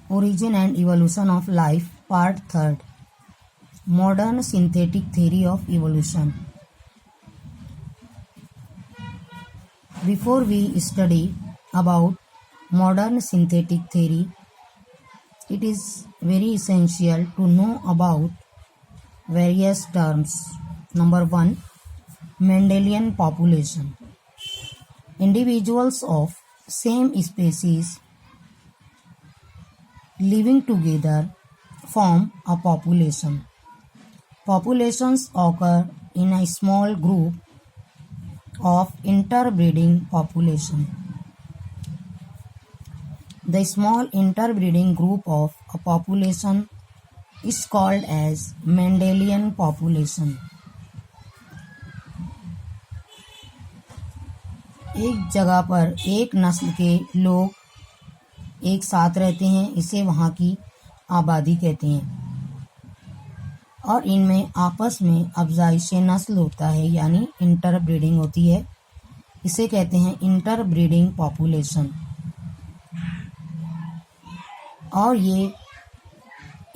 Origin and Evolution of Life, Part 3. Modern Synthetic Theory of Evolution. Before we study about modern synthetic theory, it is very essential to know about various terms. Number 1. Mendelian population. Individuals of same species living together form a population. Populations occur in a small group of interbreeding population. The small interbreeding group of a population is called as Mendelian population. एक जगह पर एक नस्ल के लोग एक साथ रहते हैं, इसे वहाँ की आबादी कहते हैं और इनमें आपस में अफजाइश नस्ल होता है, यानी इंटरब्रीडिंग होती है। इसे कहते हैं इंटरब्रीडिंग पॉपुलेशन। और ये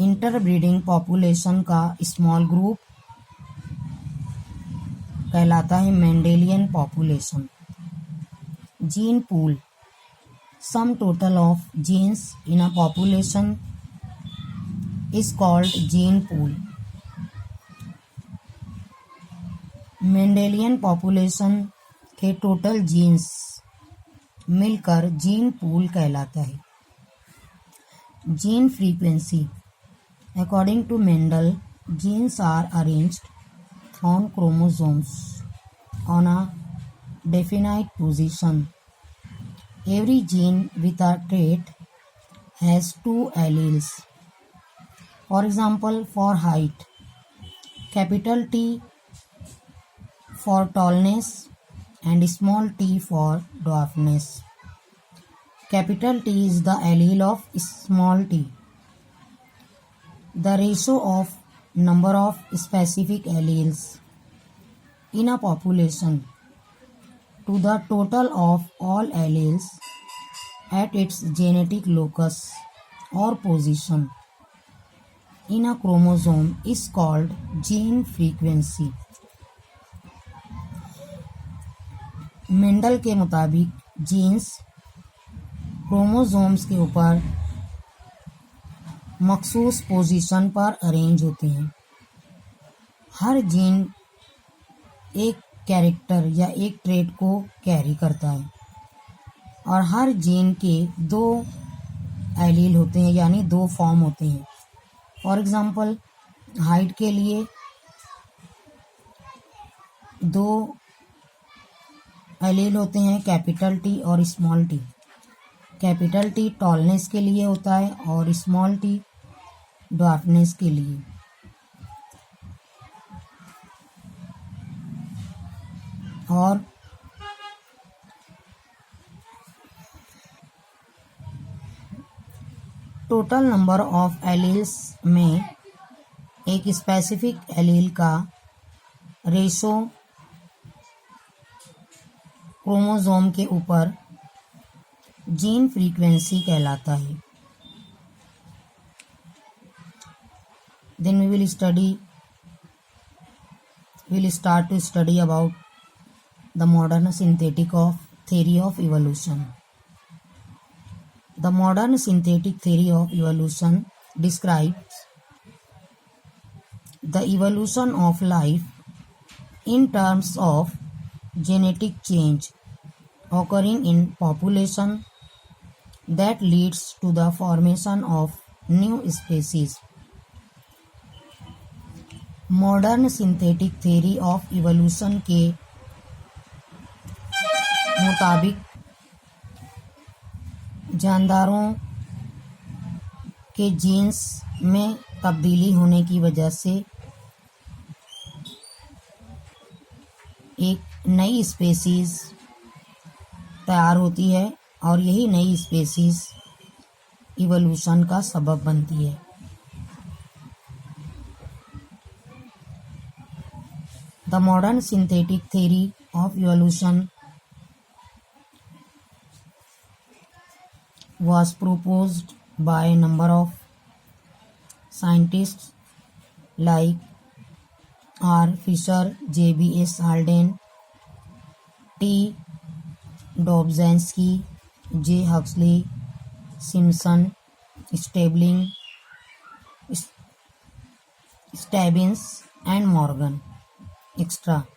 इंटरब्रीडिंग पॉपुलेशन का स्मॉल ग्रुप कहलाता है Mendelian population. Gene pool, sum total of genes in a population is called gene pool. Mendelian population के टोटल जीन्स मिलकर जीन पूल कहलाता है। Gene frequency, according to Mendel, genes are arranged on chromosomes on a definite position. Every gene with a trait has two alleles. For example, for height, capital T for tallness and small t for dwarfness. Capital T is the allele of small t. The ratio of number of specific alleles in a population to the total of all alleles at its genetic locus or position in a chromosome is called gene frequency. Mendel के मुताबिक jeans chromosomes के ऊपर मखसूस position पर arrange होते हैं। हर gene एक character या एक ट्रेट को कैरी करता है और हर जीन के दो एलील होते हैं, यानी दो फॉर्म होते हैं। फॉर एग्जांपल, हाइट के लिए दो एलील होते हैं, कैपिटल टी और small T. Capital T tallness के लिए होता है और स्मॉल टी ड्वार्फनेस के लिए। और टोटल नंबर ऑफ एलील्स में एक स्पेसिफिक एलील का रेशो क्रोमोसोम के ऊपर जीन फ्रीक्वेंसी कहलाता है। Then we will start to study about the modern synthetic of theory of evolution. The modern synthetic theory of evolution describes the evolution of life in terms of genetic change occurring in population that leads to the formation of new species. Modern synthetic theory of evolution के मुताबिक जानदारों के jeans में तब्दीली होने की वजह से एक नई स्पेसीज तैयार होती है और यही नई स्पेसीज इवोल्यूशन का सबब बनती है। The modern synthetic theory of evolution was proposed by number of scientists like R. Fisher, J.B.S. Haldane, T. Dobzhansky, J. Huxley, Simpson, Stabling, Stebbins, and Morgan. Extra.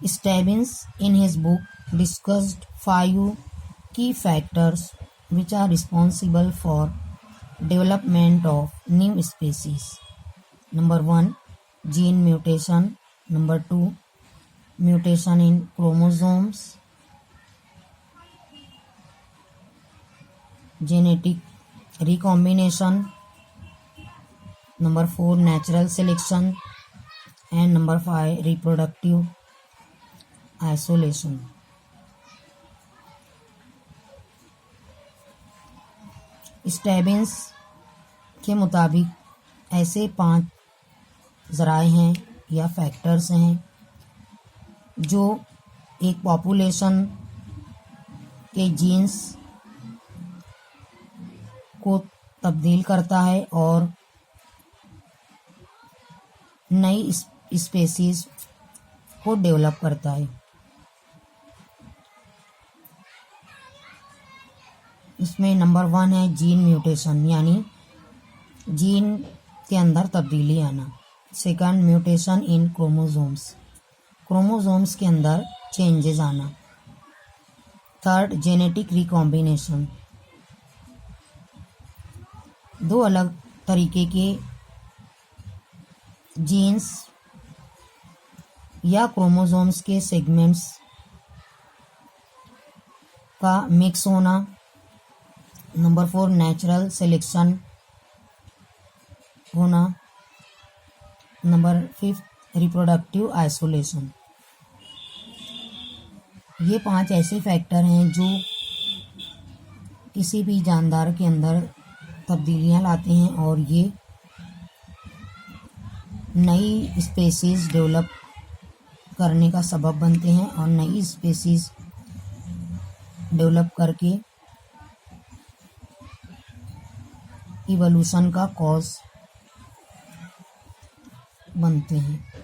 Stebbins, in his book, discussed 5 key factors which are responsible for development of new species. Number 1, gene mutation. Number 2, mutation in chromosomes, genetic recombination. Number 4, natural selection. And number 5, reproductive isolation. स्टेबिंस के मुताबिक ऐसे 5 ज़राए हैं या factors हैं जो एक population के जीन्स को तब्दील करता है और नई स्पेसीज को डेवलप करता है। इसमें नंबर 1 है जीन म्यूटेशन, यानी जीन के अंदर तब्दीली आना। Second, mutation in chromosomes, chromosomes के अंदर चेंजेस आना। थर्ड, जेनेटिक रिकॉम्बिनेशन, 2 अलग तरीके के जीन्स या क्रोमोसोम्स के सेगमेंट्स का मिक्स होना। नंबर 4, नेचुरल सिलेक्शन होना। Number 5, reproductive isolation. ये 5 ऐसे फैक्टर हैं जो किसी भी जानदार के अंदर तब्दीलियां लाते हैं और ये नई स्पेसीज डेवलप करने का सबब बनते हैं और नई स्पेसीज डेवलप करके इवोल्यूशन का कॉज बनते हैं।